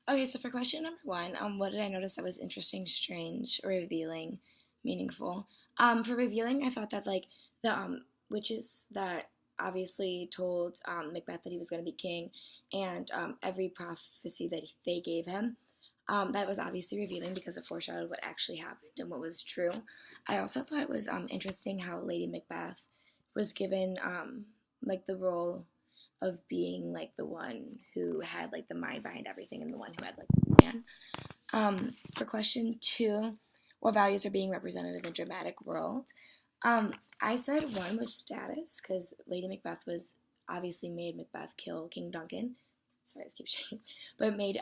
Okay, so for question number one, what did I notice that was interesting, strange, or revealing, meaningful? For revealing, I thought that like the witches that obviously told Macbeth that he was going to be king, and every prophecy that they gave him, that was obviously revealing because it foreshadowed what actually happened and what was true. I also thought it was interesting how Lady Macbeth was given like the role of being like the one who had like the mind behind everything and the one who had like the plan. For question two, what values are being represented in the dramatic world? I said one was status because Lady Macbeth was obviously made Macbeth kill King Duncan. Sorry, I keep saying, but made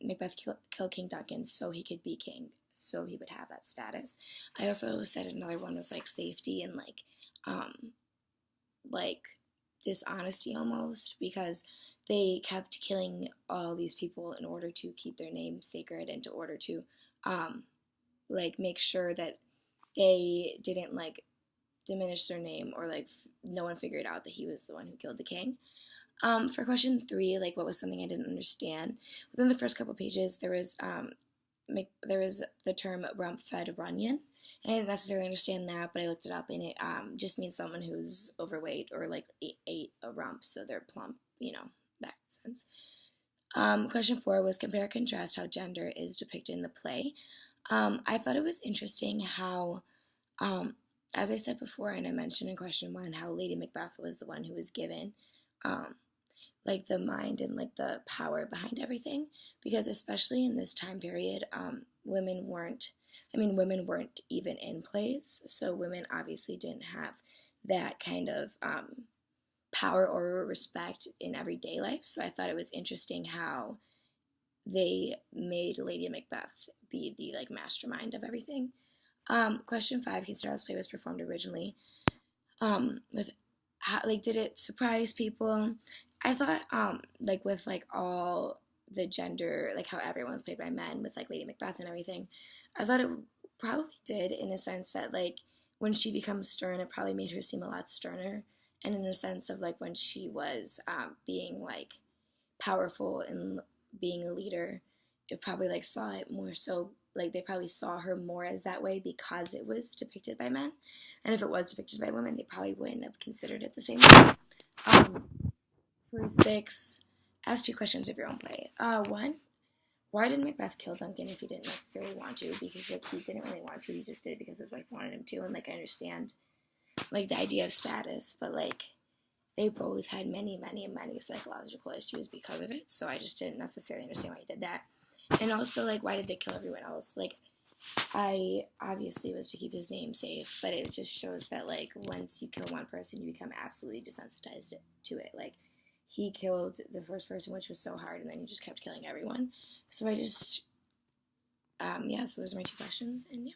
Macbeth kill King Duncan so he could be king, so he would have that status. I also said another one was like safety and um, like dishonesty almost because they kept killing all these people in order to keep their name sacred and to order to um, like make sure that they didn't like diminish their name or like no one figured out that he was the one who killed the king. For question three, like what was something I didn't understand? Within the first couple pages, there was the term rump fed runyon. And I didn't necessarily understand that, but I looked it up, and it just means someone who's overweight or like ate a rump, so they're plump, that sense. Question four was compare and contrast how gender is depicted in the play. I thought it was interesting how, um, as I said before, and I mentioned in question one, how Lady Macbeth was the one who was given um, like the mind and like the power behind everything, because especially in this time period, women weren't even in plays, so women obviously didn't have that kind of power or respect in everyday life. So I thought it was interesting how they made Lady Macbeth be the like mastermind of everything. Question five: consider how this play was performed originally. With how, like, did it surprise people? I thought like with like all the gender, like how everyone was played by men with like Lady Macbeth and everything. I thought it probably did in a sense that like when she becomes stern, it probably made her seem a lot sterner, and in a sense of like when she was being like powerful and being a leader, it probably like saw it more so like they probably saw her more as that way because it was depicted by men, and if it was depicted by women, they probably wouldn't have considered it the same way. Um, for six, ask two questions of your own play. One, why didn't Macbeth kill Duncan if he didn't necessarily want to? Because like he didn't really want to, he just did it because his wife wanted him to, and like I understand like the idea of status, but like they both had many, many, many psychological issues because of it. So I just didn't necessarily understand why he did that. And also, like, why did they kill everyone else? Like, I obviously was to keep his name safe, but it just shows that like once you kill one person, you become absolutely desensitized to it. Like, he killed the first person, which was so hard, and then he just kept killing everyone. So I just, yeah. So those are my two questions, and yeah.